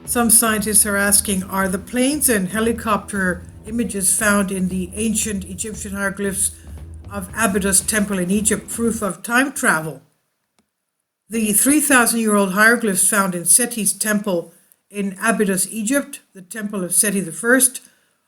Some scientists are asking, are the planes and helicopter images found in the ancient Egyptian hieroglyphs of Abydos temple in Egypt proof of time travel? The 3,000-year-old hieroglyphs found in Seti's temple in Abydos, Egypt, the temple of Seti I,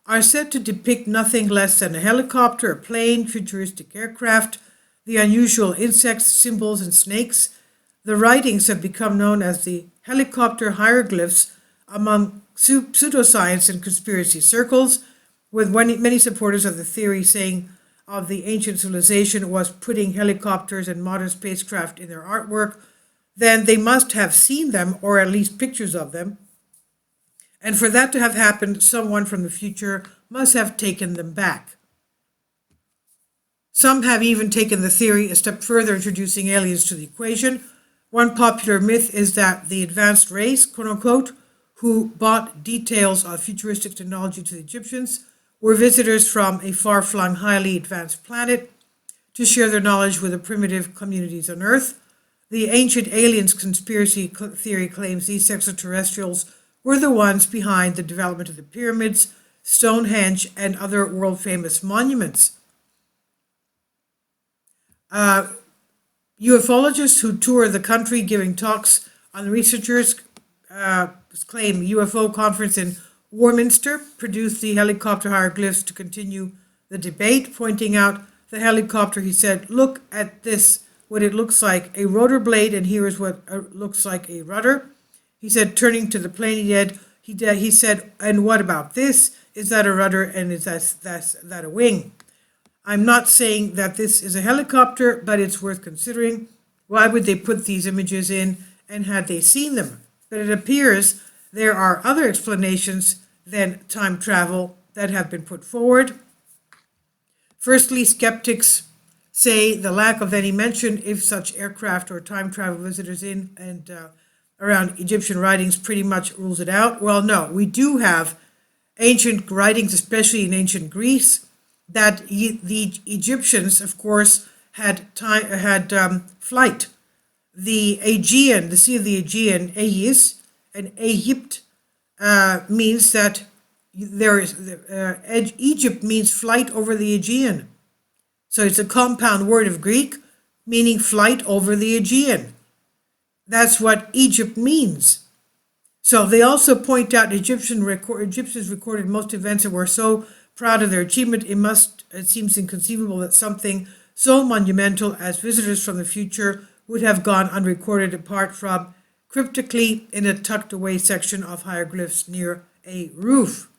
are said to depict nothing less than a helicopter, a plane, futuristic aircraft, the unusual insects, symbols, and snakes. The writings have become known as the helicopter hieroglyphs among pseudoscience and conspiracy circles, with many supporters of the theory saying of the ancient civilization was putting helicopters and modern spacecraft in their artwork, then they must have seen them, or at least pictures of them. And for that to have happened, someone from the future must have taken them back. Some have even taken the theory a step further, introducing aliens to the equation. One popular myth is that the advanced race, quote unquote, who brought details of futuristic technology to the Egyptians, were visitors from a far-flung, highly advanced planet to share their knowledge with the primitive communities on Earth. The ancient aliens conspiracy theory claims these extraterrestrials were the ones behind the development of the pyramids, Stonehenge, and other world-famous monuments. Ufologists who tour the country giving talks on researchers claim UFO conference in Warminster produced the helicopter hieroglyphs to continue the debate, pointing out the helicopter, he said, look at this, what it looks like, a rotor blade, and here is what looks like a rudder. He said, turning to the plane, he said, and what about this? Is that a rudder, and is that a wing? I'm not saying that this is a helicopter, but it's worth considering. Why would they put these images in, and had they seen them? But it appears there are other explanations than time travel that have been put forward. Firstly, skeptics say the lack of any mention if such aircraft or time travel visitors in and around Egyptian writings pretty much rules it out. Well, no, we do have ancient writings, especially in ancient Greece, that the Egyptians, of course, had flight. The Aegean, the Sea of the Aegean, Aeis, and Egypt means that Egypt means flight over the Aegean. So it's a compound word of Greek meaning flight over the Aegean. That's what Egypt means. So they also point out Egyptians recorded most events and were so proud of their achievement, it seems inconceivable that something so monumental as visitors from the future would have gone unrecorded apart from cryptically in a tucked away section of hieroglyphs near a roof.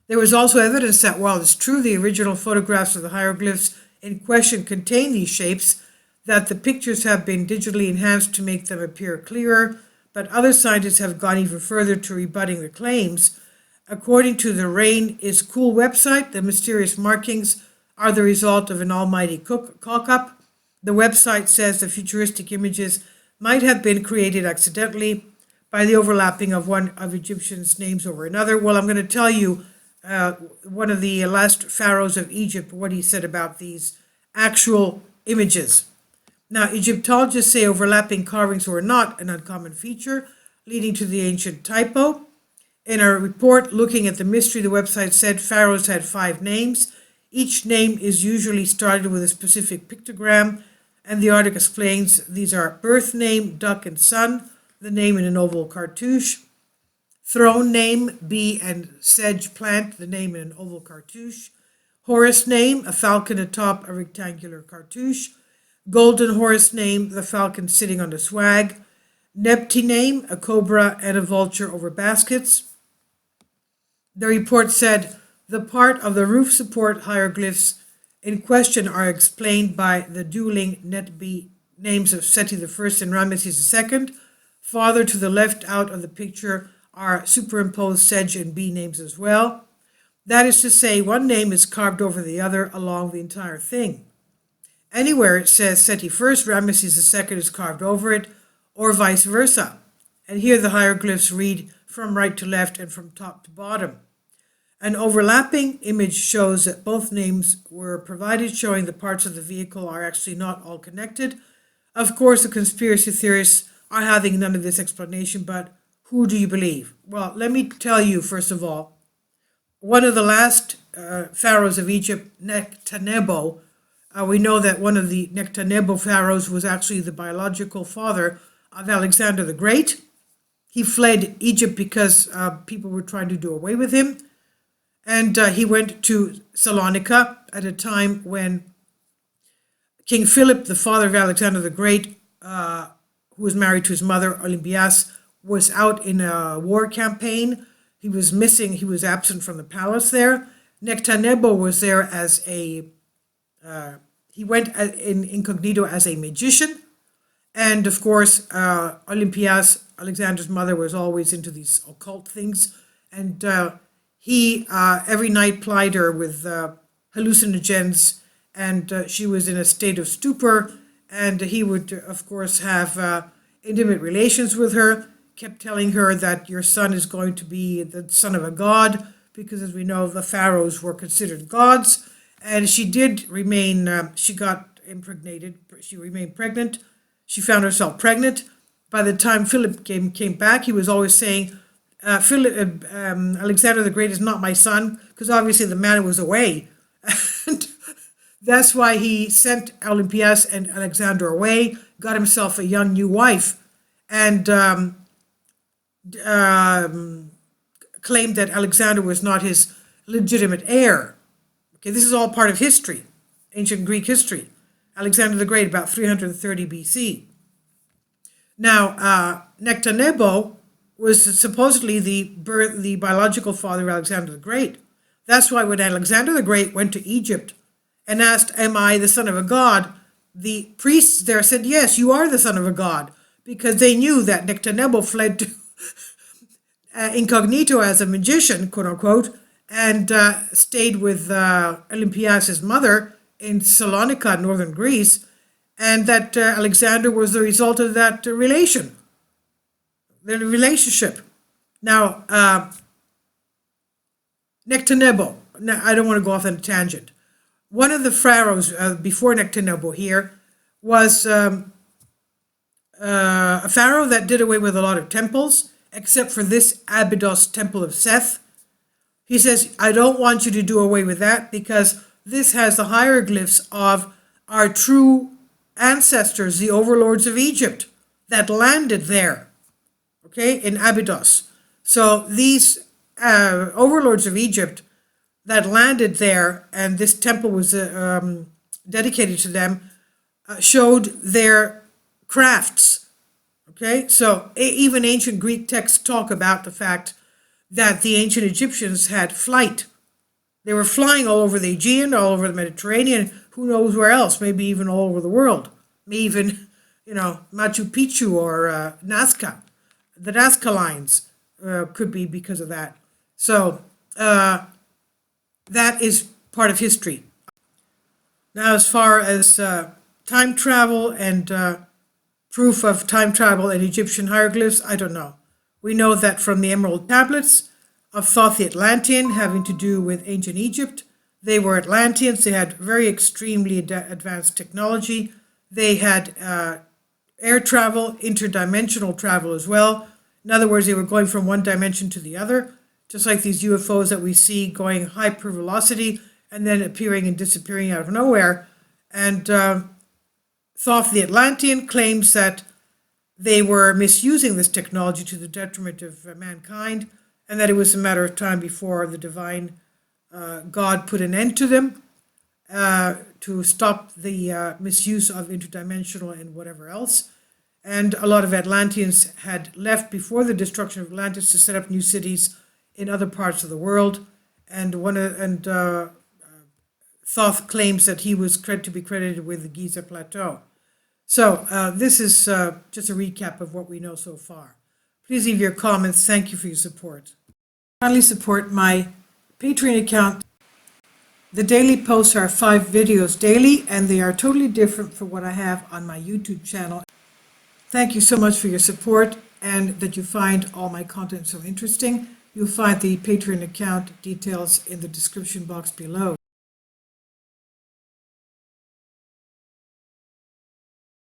There was also evidence that while it's true the original photographs of the hieroglyphs in question contain these shapes, that the pictures have been digitally enhanced to make them appear clearer, but other scientists have gone even further to rebutting the claims. According to the Rain is Cool website, the mysterious markings are the result of an almighty cock-up. The website says the futuristic images might have been created accidentally by the overlapping of one of Egyptians' names over another. Well, I'm going to tell you one of the last pharaohs of Egypt, what he said about these actual images. Now, Egyptologists say overlapping carvings were not an uncommon feature, leading to the ancient typo. In a report looking at the mystery, the website said pharaohs had 5 names. Each name is usually started with a specific pictogram, and the article explains these are birth name, duck and sun, the name in an oval cartouche, throne name, bee and sedge plant, the name in an oval cartouche, Horus name, a falcon atop a rectangular cartouche, golden Horus name, the falcon sitting on the swag, Nebti name, a cobra and a vulture over baskets. The report said the part of the roof support hieroglyphs in question are explained by the dueling Netbi names of Seti I and Ramesses II. Farther to the left out of the picture are superimposed sedge and bee names as well. That is to say, one name is carved over the other along the entire thing. Anywhere it says Seti I, Ramesses II is carved over it, or vice versa. And here the hieroglyphs read from right to left and from top to bottom. An overlapping image shows that both names were provided, showing the parts of the vehicle are actually not all connected. Of course, the conspiracy theorists are having none of this explanation, but who do you believe? Well, let me tell you, first of all, one of the last pharaohs of Egypt, Nectanebo, we know that one of the Nectanebo pharaohs was actually the biological father of Alexander the Great. He fled Egypt because people were trying to do away with him. And he went to Salonika at a time when King Philip, the father of Alexander the Great, who was married to his mother, Olympias, was out in a war campaign. He was missing, he was absent from the palace there. Nectanebo was there as he went in incognito as a magician. And of course, Olympias, Alexander's mother, was always into these occult things. And he every night plied her with hallucinogens, and she was in a state of stupor. And he would, of course, have intimate relations with her, kept telling her that your son is going to be the son of a god, because as we know, the pharaohs were considered gods. And she did remain, she got impregnated, she remained pregnant. She found herself pregnant. By the time Philip came back, he was always saying, Alexander the Great is not my son, because obviously the man was away. And that's why he sent Olympias and Alexander away, got himself a young new wife, and claimed that Alexander was not his legitimate heir. Okay, this is all part of history, ancient Greek history. Alexander the Great, about 330 BC. Now, Nectanebo was supposedly the biological father of Alexander the Great. That's why when Alexander the Great went to Egypt and asked, am I the son of a god? The priests there said, yes, you are the son of a god, because they knew that Nectanebo fled to incognito as a magician, quote unquote, and stayed with Olympias' mother in Salonika, northern Greece, and that Alexander was the result of that relationship. Now, Nectanebo, now I don't want to go off on a tangent. One of the pharaohs before Nectanebo here was a pharaoh that did away with a lot of temples, except for this abydos temple of Seth. He says, I don't want you to do away with that because this has the hieroglyphs of our true ancestors, the overlords of Egypt, that landed there, okay, in Abydos. So these overlords of Egypt that landed there, and this temple was dedicated to them, showed their crafts, okay? So even ancient Greek texts talk about the fact that the ancient Egyptians had flight. They were flying all over the Aegean, all over the Mediterranean, who knows where else, maybe even all over the world. Maybe even, Machu Picchu or Nazca. The Nazca lines could be because of that. So that is part of history. Now, as far as time travel and proof of time travel in Egyptian hieroglyphs, I don't know. We know that from the Emerald Tablets of Thoth the Atlantean, having to do with ancient Egypt. They were Atlanteans. They had very extremely advanced technology. They had air travel, interdimensional travel as well. In other words, they were going from one dimension to the other, just like these UFOs that we see going hypervelocity and then appearing and disappearing out of nowhere. And Thoth the Atlantean claims that they were misusing this technology to the detriment of mankind, and that it was a matter of time before the divine God put an end to them to stop the misuse of interdimensional and whatever else. And a lot of Atlanteans had left before the destruction of Atlantis to set up new cities in other parts of the world. And Thoth claims that he was to be credited with the Giza Plateau. So this is just a recap of what we know so far. Please leave your comments. Thank you for your support. Kindly support my Patreon account. The daily posts are 5 videos daily, and they are totally different from what I have on my YouTube channel. Thank you so much for your support and that you find all my content so interesting. You'll find the Patreon account details in the description box below.